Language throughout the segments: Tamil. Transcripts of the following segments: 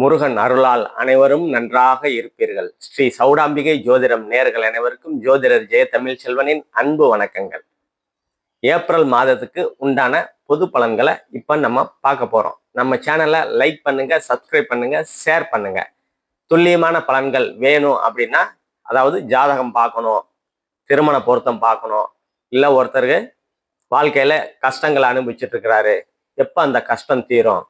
முருகன் அருளால் அனைவரும் நன்றாக இருப்பீர்கள். ஸ்ரீ சௌடாம்பிகை ஜோதிடம் நேயர்கள் அனைவருக்கும் ஜோதிடர் ஜெயதமிழ் செல்வனின் அன்பு வணக்கங்கள். ஏப்ரல் மாதத்துக்கு உண்டான பொது பலன்களை இப்ப நம்ம பார்க்க போறோம். நம்ம சேனலை லைக் பண்ணுங்க, சப்ஸ்கிரைப் பண்ணுங்க, ஷேர் பண்ணுங்க. துல்லியமான பலன்கள் வேணும் அப்படின்னா, அதாவது ஜாதகம் பார்க்கணும், திருமண பொருத்தம் பார்க்கணும், இல்ல ஒருத்தருக்கு வாழ்க்கையில கஷ்டங்களை அனுபவிச்சுட்டு இருக்கிறாரு, எப்ப அந்த கஷ்டம் தீரும்,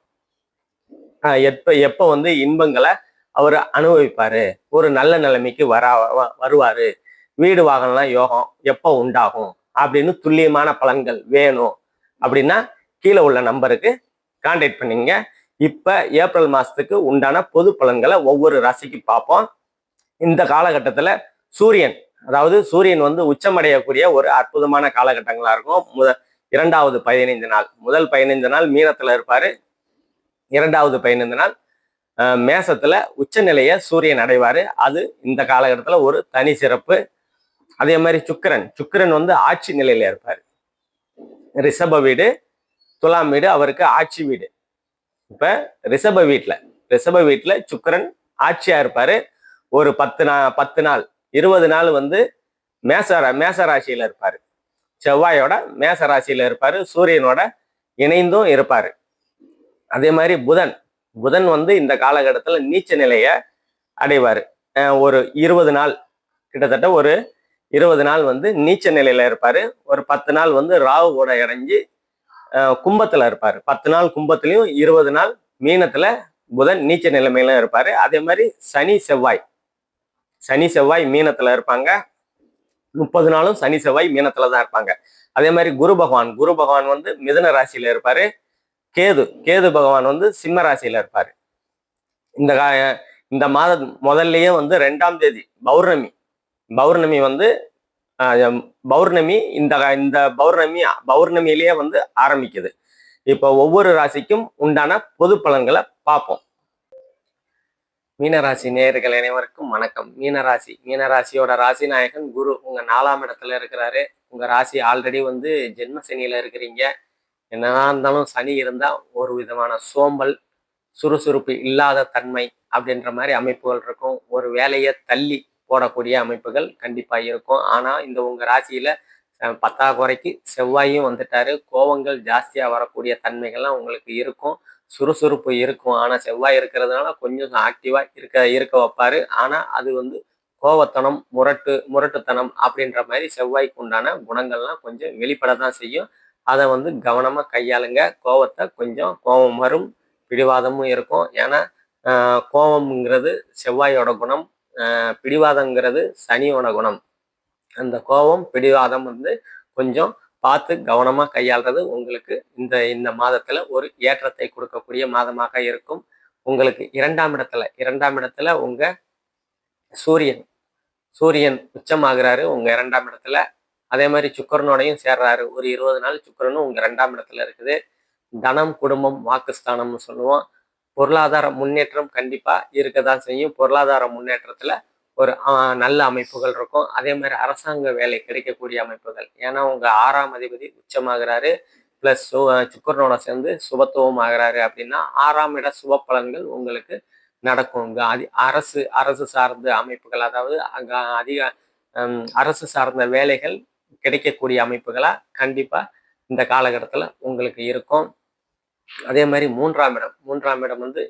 எப்ப எப்ப வந்து இன்பங்களை அவர் அனுபவிப்பாரு, ஒரு நல்ல நிலைமைக்கு வருவாரு, வீடு வாகனம்லாம் யோகம் எப்போ உண்டாகும் அப்படின்னு துல்லியமான பலன்கள் வேணும் அப்படின்னா கீழே உள்ள நம்பருக்கு கான்டாக்ட் பண்ணீங்க. இப்ப ஏப்ரல் மாசத்துக்கு உண்டான பொது பலன்களை ஒவ்வொரு ராசிக்கு பார்ப்போம். இந்த காலகட்டத்துல சூரியன், அதாவது சூரியன் வந்து உச்சமடையக்கூடிய ஒரு அற்புதமான காலகட்டங்களா இருக்கும். இரண்டாவது 15 நாள், முதல் 15 நாள் மீனத்துல இருப்பாரு, இரண்டாவது 15 நாள் மேசத்துல உச்சநிலைய சூரியன் அடைவாரு. அது இந்த காலகட்டத்துல ஒரு தனி சிறப்பு. அதே மாதிரி சுக்கிரன் வந்து ஆட்சி நிலையில இருப்பாரு. ரிஷப வீடு, துலாம் வீடு அவருக்கு ஆட்சி வீடு. இப்ப ரிஷப வீட்டுல சுக்கிரன் ஆட்சியா இருப்பாரு. ஒரு 10 நாள் 20 நாள் வந்து மேச ராசியில இருப்பாரு. செவ்வாயோட மேச ராசியில இருப்பாரு, சூரியனோட இணைந்தும் இருப்பாரு. அதே மாதிரி புதன் வந்து இந்த காலகட்டத்துல நீச்ச நிலைய அடைவாரு. ஒரு 20 நாள், கிட்டத்தட்ட ஒரு 20 நாள் வந்து நீச்ச நிலையில இருப்பாரு. ஒரு 10 நாள் வந்து ராகு கூட இணைஞ்சு கும்பத்துல இருப்பாரு. 10 நாள் கும்பத்திலையும் 20 நாள் மீனத்துல புதன் நீச்ச நிலைமையில இருப்பாரு. அதே மாதிரி சனி செவ்வாய் மீனத்துல இருப்பாங்க. 30 நாளும் சனி செவ்வாய் மீனத்துல தான் இருப்பாங்க. அதே மாதிரி குரு பகவான் வந்து மிதுன ராசியில இருப்பாரு. கேது பகவான் வந்து சிம்ம ராசியில இருப்பாரு. இந்த மாதம் முதல்லயே வந்து 2ஆம் தேதி பௌர்ணமி வந்து இந்த பௌர்ணமியிலேயே வந்து ஆரம்பிக்குது. இப்போ ஒவ்வொரு ராசிக்கும் உண்டான பொது பலன்களை பார்ப்போம். மீனராசி நேயர்கள் அனைவருக்கும் வணக்கம். மீனராசியோட ராசி நாயகன் குரு உங்க 4ஆம் இடத்துல இருக்கிறாரு. உங்க ராசி ஆல்ரெடி வந்து ஜென்ம சனியில இருக்கிறீங்க. என்னதான் இருந்தாலும் சனி இருந்தா ஒரு விதமான சோம்பல், சுறுசுறுப்பு இல்லாத தன்மை அப்படின்ற மாதிரி அமைப்புகள் இருக்கும். ஒரு வேலையை தள்ளி போடக்கூடிய அமைப்புகள் கண்டிப்பா இருக்கும். ஆனா இந்த உங்க ராசியில பத்தாக்குறைக்கு செவ்வாயும் வந்துட்டாரு. கோபங்கள் ஜாஸ்தியா வரக்கூடிய தன்மைகள்லாம் உங்களுக்கு இருக்கும், சுறுசுறுப்பு இருக்கும். ஆனா செவ்வாய் இருக்கிறதுனால கொஞ்சம் ஆக்டிவா இருக்க வைப்பாரு. ஆனா அது வந்து கோவத்தனம், முரட்டுத்தனம் அப்படின்ற மாதிரி செவ்வாய்க்கு உண்டான குணங்கள்லாம் கொஞ்சம் வெளிப்படத்தான் செய்யும். அதை வந்து கவனமா கையாளுங்க. கோபம் வரும், பிடிவாதமும் இருக்கும். ஏன்னா கோபம்ங்கிறது செவ்வாயோட குணம், பிடிவாதங்கிறது சனியோட குணம். அந்த கோபம் பிடிவாதம் வந்து கொஞ்சம் பார்த்து கவனமா கையாள்றது உங்களுக்கு இந்த மாதத்துல ஒரு ஏற்றத்தை கொடுக்கக்கூடிய மாதமாக இருக்கும். உங்களுக்கு இரண்டாம் இடத்துல உங்க சூரியன் உச்சமாகிறாரு உங்க 2ஆம் இடத்துல. அதே மாதிரி சுக்கிரனோடையும் சேர்றாரு. ஒரு 20 நாள் சுக்கிரனும் உங்க 2ஆம் இடத்துல இருக்குது. தனம், குடும்பம், வாக்குஸ்தானம்னு சொல்லுவோம். பொருளாதார முன்னேற்றம் கண்டிப்பா இருக்கதான் செய்யும். பொருளாதார முன்னேற்றத்துல ஒரு நல்ல அமைப்புகள் இருக்கும். அதே மாதிரி அரசாங்க வேலை கிடைக்கக்கூடிய அமைப்புகள். ஏன்னா உங்க 6ஆம் அதிபதி உச்சமாகிறாரு, பிளஸ் சுக்கிரனோட சேர்ந்து சுபத்துவம் ஆகிறாரு. அப்படின்னா 6ஆம் இட சுப பலன்கள் உங்களுக்கு நடக்கும். இங்க அரசு சார்ந்த அமைப்புகள், அதாவது அங்க அதிக அரசு சார்ந்த வேலைகள் கிடைக்கக்கூடிய அமைப்புகளா கண்டிப்பா இந்த காலகட்டத்துல உங்களுக்கு இருக்கும். அதே மாதிரி மூன்றாம் இடம் வந்து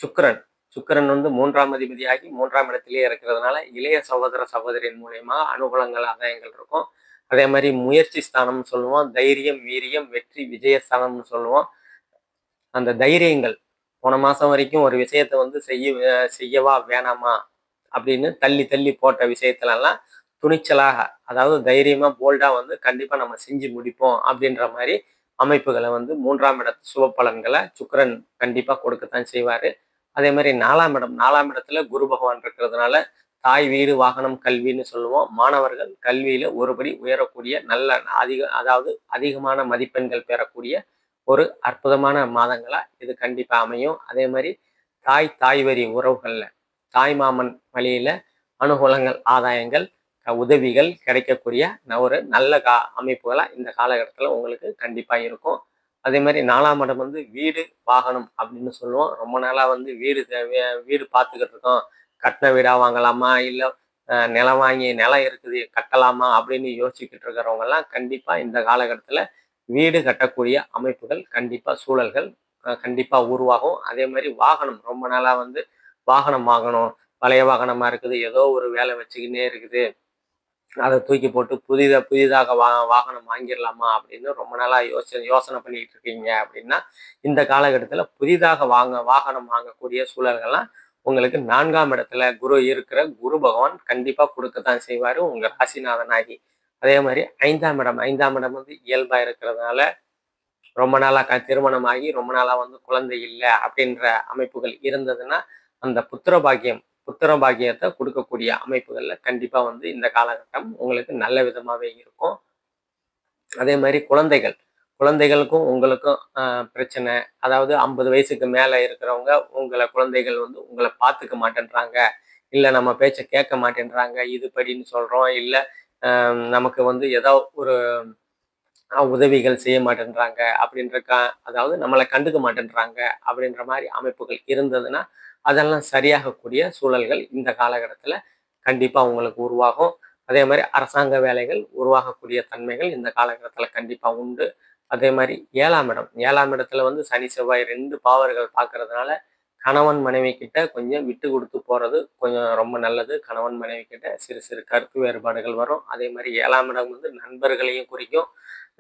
சுக்கிரன் வந்து 3ஆம் அதிபதியாகி 3ஆம் இடத்திலேயே இருக்கிறதுனால இளைய சகோதரின் மூலியமா அனுகூலங்கள், ஆதாயங்கள் இருக்கும். அதே மாதிரி முயற்சி ஸ்தானம்னு சொல்லுவோம். தைரியம், வீரியம், வெற்றி, விஜயஸ்தானம்னு சொல்லுவோம். அந்த தைரியங்கள் போன மாசம் வரைக்கும் ஒரு விஷயத்த வந்து செய்யவா வேணாமா அப்படின்னு தள்ளி போட்ட விஷயத்துலலாம் துணிச்சலாக, அதாவது தைரியமா போல்டா வந்து கண்டிப்பா நம்ம செஞ்சு முடிப்போம் அப்படின்ற மாதிரி அமைப்புகளை வந்து 3ஆம் இடத்து சுப பலன்களை சுக்கிரன் கண்டிப்பா கொடுக்கத்தான் செய்வாரு. அதே மாதிரி 4ஆம் இடத்துல குரு பகவான் இருக்கிறதுனால தாய், வீடு, வாகனம், கல்வின்னு சொல்லுவோம். மாணவர்கள் கல்வியில ஒருபடி உயரக்கூடிய அதாவது அதிகமான மதிப்பெண்கள் பெறக்கூடிய ஒரு அற்புதமான மாதங்களா இது கண்டிப்பா அமையும். அதே மாதிரி தாய் வழி உறவுகள்ல, தாய் மாமன் வழியில அனுகூலங்கள், ஆதாயங்கள், உதவிகள் கிடைக்கக்கூடிய ஒரு நல்ல அமைப்புகளா இந்த காலகட்டத்துல உங்களுக்கு கண்டிப்பா இருக்கும். அதே மாதிரி 4ஆம் இடம் வந்து வீடு வாகனம் அப்படின்னு சொல்லுவோம். ரொம்ப நாளா வந்து வீடு தேவையா, வீடு பார்த்துக்கிட்டு இருக்கோம், கட்டின வீடா வாங்கலாமா இல்லை நிலம் வாங்கி நிலம் இருக்குது கட்டலாமா அப்படின்னு யோசிச்சுக்கிட்டு இருக்கிறவங்க எல்லாம் கண்டிப்பா இந்த காலகட்டத்துல வீடு கட்டக்கூடிய அமைப்புகள் கண்டிப்பா சூழல்கள் கண்டிப்பா உருவாகும். அதே மாதிரி வாகனம் ரொம்ப நாளா வந்து வாகனம் வாங்கணும், பழைய வாகனமா இருக்குது, ஏதோ ஒரு வேலை வச்சுக்கினே இருக்குது, அதை தூக்கி போட்டு புதிதாக வாகனம் வாங்கிடலாமா அப்படின்னு ரொம்ப நாளா யோசனை பண்ணிட்டு இருக்கீங்க அப்படின்னா இந்த காலகட்டத்துல புதிதாக வாகனம் வாங்கக்கூடிய சூழல்கள்லாம் உங்களுக்கு 4ஆம் இடத்துல குரு இருக்கிற குரு பகவான் கண்டிப்பா கொடுக்கத்தான் செய்வாரு உங்க ராசிநாதனாகி. அதே மாதிரி 5ஆம் இடம் வந்து இயல்பா இருக்கிறதுனால ரொம்ப நாளா திருமணமாகி ரொம்ப நாளா வந்து குழந்தை இல்லை அப்படின்ற அமைப்புகள் இருந்ததுன்னா அந்த புத்திர பாக்கியத்தை கொடுக்கக்கூடிய அமைப்புகள்ல கண்டிப்பா வந்து இந்த காலகட்டம் உங்களுக்கு நல்ல விதமாவே இருக்கும். அதே மாதிரி குழந்தைகளுக்கும் உங்களுக்கும் பிரச்சனை. அதாவது 50 வயசுக்கு மேல இருக்கிறவங்க குழந்தைகள் வந்து உங்களை பார்த்துக்க மாட்டேன்றாங்க, இல்ல நம்ம பேச்ச கேட்க மாட்டேன்றாங்க, இது படின்னு சொல்றோம், இல்ல நமக்கு வந்து ஏதோ ஒரு உதவிகள் செய்ய மாட்டேன்றாங்க அப்படின்ற அதாவது நம்மளை கண்டுக்க மாட்டேன்றாங்க அப்படின்ற மாதிரி அமைப்புகள் இருந்ததுன்னா அதெல்லாம் சரியாகக்கூடிய சூழல்கள் இந்த காலகட்டத்துல கண்டிப்பா உங்களுக்கு உருவாகும். அதே மாதிரி அரசாங்க வேலைகள் உருவாகக்கூடிய தன்மைகள் இந்த காலகட்டத்துல கண்டிப்பா உண்டு. அதே மாதிரி 7ஆம் இடத்துல வந்து சனி செவ்வாய் 2 பாவர்கள் பார்க்கறதுனால கணவன் மனைவி கிட்ட கொஞ்சம் விட்டு கொடுத்து போறது கொஞ்சம் ரொம்ப நல்லது. கணவன் மனைவி கிட்ட சிறு சிறு கருத்து வேறுபாடுகள் வரும். அதே மாதிரி 7ஆம் இடம் வந்து நண்பர்களையும் குறிக்கும்.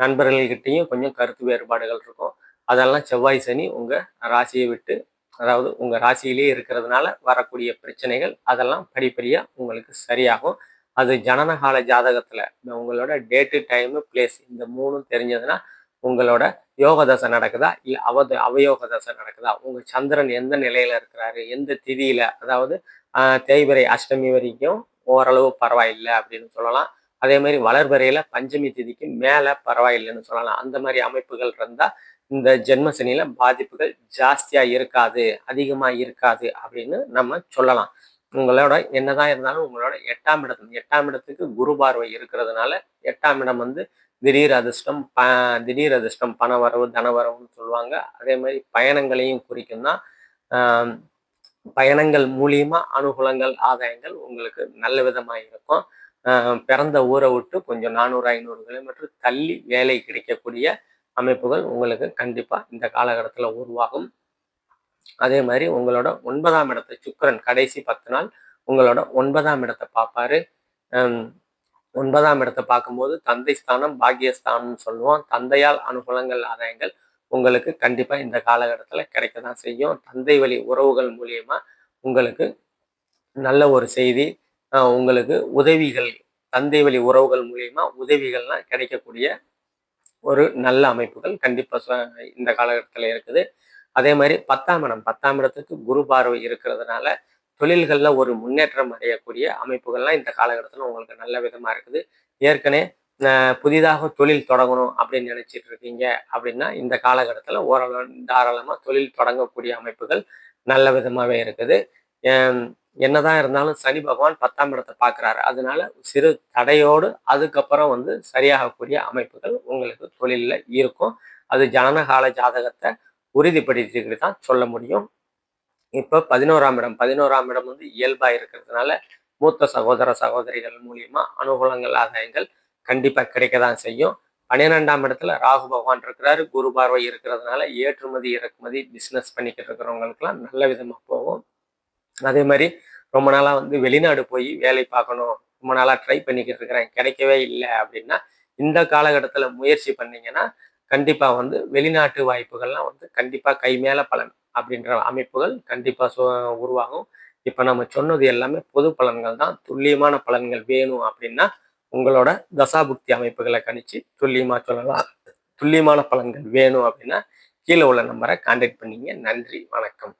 நண்பர்கள்கிட்டையும் கொஞ்சம் கருத்து வேறுபாடுகள் இருக்கும். அதெல்லாம் செவ்வாய் சனி உங்க ராசியை விட்டு, அதாவது உங்க ராசியிலேயே இருக்கிறதுனால வரக்கூடிய பிரச்சனைகள் அதெல்லாம் படிப்படியா உங்களுக்கு சரியாகும். அது ஜனனகால ஜாதகத்துல உங்களோட டேட்டு டைமு பிளேஸ் இந்த 3ம் தெரிஞ்சதுன்னா உங்களோட யோக தசை நடக்குதா இல்ல அவயோக தசை நடக்குதா, உங்க சந்திரன் எந்த நிலையில இருக்கிறாரு, எந்த திதியில, அதாவது தேய்பிறை அஷ்டமி வரைக்கும் ஓரளவு பரவாயில்லை அப்படின்னு சொல்லலாம். அதே மாதிரி வளர்பிறையில பஞ்சமி திதிக்கு மேல பரவாயில்லைன்னு சொல்லலாம். அந்த மாதிரி அமைப்புகள் இருந்தா இந்த ஜென்ம சனியில பாதிப்புகள் ஜாஸ்தியா இருக்காது, அதிகமா இருக்காது அப்படின்னு நம்ம சொல்லலாம். உங்களோட என்னதான் இருந்தாலும் உங்களோட 8ஆம் இடத்துக்கு குரு பார்வை இருக்கிறதுனால 8ஆம் இடம் வந்து திடீர் அதிர்ஷ்டம் பணவரவு தனவரவுன்னு சொல்லுவாங்க. அதே மாதிரி பயணங்களையும் குறிக்கும் தான். பயணங்கள் மூலியமா அனுகூலங்கள் ஆதாயங்கள் உங்களுக்கு நல்ல விதமா இருக்கும். பிறந்த ஊரை விட்டு கொஞ்சம் 400-500 கிலோமீட்டர் தள்ளி வேலை கிடைக்கக்கூடிய அமைப்புகள் உங்களுக்கு கண்டிப்பா இந்த காலகட்டத்துல உருவாகும். அதே மாதிரி உங்களோட 9ஆம் இடத்தை சுக்கிரன் கடைசி 10 நாள் உங்களோட 9ஆம் இடத்தை பார்ப்பாரு. 9ஆம் இடத்தை பார்க்கும்போது தந்தை ஸ்தானம் பாக்கியஸ்தானம்னு சொல்லுவோம். தந்தையால் அனுகூலங்கள் ஆதாயங்கள் உங்களுக்கு கண்டிப்பா இந்த காலகட்டத்துல கிடைக்கதான் செய்யும். தந்தை வழி உறவுகள் மூலியமா உங்களுக்கு நல்ல ஒரு செய்தி, உங்களுக்கு உதவிகள், தந்தை வழி உறவுகள் மூலியமா உதவிகள்லாம் கிடைக்கக்கூடிய ஒரு நல்ல அமைப்புகள் கண்டிப்பா இந்த காலகட்டத்துல இருக்குது. அதே மாதிரி 10ஆம் இடத்துக்கு குரு பார்வை இருக்கிறதுனால தொழில்கள்ல ஒரு முன்னேற்றம் அடையக்கூடிய அமைப்புகள்லாம் இந்த காலகட்டத்துல உங்களுக்கு நல்ல விதமா இருக்குது. ஏற்கனவே புதிதாக தொழில் தொடங்கணும் அப்படின்னு நினைச்சிட்டு இருக்கீங்க அப்படின்னா இந்த காலகட்டத்துல ஓரளவு தாராளமா தொழில் தொடங்கக்கூடிய அமைப்புகள் நல்ல விதமாவே இருக்குது. என்னதான் இருந்தாலும் சனி பகவான் 10ஆம் இடத்தை பார்க்கிறாரு, அதனால சிறு தடையோடு அதுக்கப்புறம் வந்து சரியாகக்கூடிய அமைப்புகள் உங்களுக்கு தொழில்ல இருக்கும். அது ஜனனகால ஜாதகத்தை உறுதிப்படுத்திக்கிட்டு தான் சொல்ல முடியும். இப்போ 11ஆம் இடம் வந்து இயல்பா இருக்கிறதுனால மூத்த சகோதர சகோதரிகள் மூலியமா அனுகூலங்கள் ஆதாயங்கள் கண்டிப்பா கிடைக்கதான் செய்யும். 12ஆம் இடத்துல ராகு பகவான் இருக்கிறாரு, குரு பார்வை இருக்கிறதுனால ஏற்றுமதி இறக்குமதி பிசினஸ் பண்ணிக்கிட்டு இருக்கிறவங்களுக்குலாம் நல்ல விதமா போகும். அதே மாதிரி ரொம்ப நாளா வந்து வெளிநாடு போய் வேலை பார்க்கணும், ரொம்ப நாளா ட்ரை பண்ணிக்கிட்டு இருக்கிறேன், கிடைக்கவே இல்லை அப்படின்னா இந்த காலகட்டத்துல முயற்சி பண்ணீங்கன்னா கண்டிப்பா வந்து வெளிநாட்டு வாய்ப்புகள்லாம் வந்து கண்டிப்பா கை மேல பலன் அப்படின்ற அமைப்புகள் கண்டிப்பா உருவாகும். இப்ப நம்ம சொன்னது எல்லாமே பொது பலன்கள் தான். துல்லியமான பலன்கள் வேணும் அப்படின்னா உங்களோட தசாபுக்தி அமைப்புகளை கணிச்சு துல்லியமா சொல்லலாம். துல்லியமான பலன்கள் வேணும் அப்படின்னா கீழே உள்ள நம்பரை கான்டாக்ட் பண்ணீங்க. நன்றி, வணக்கம்.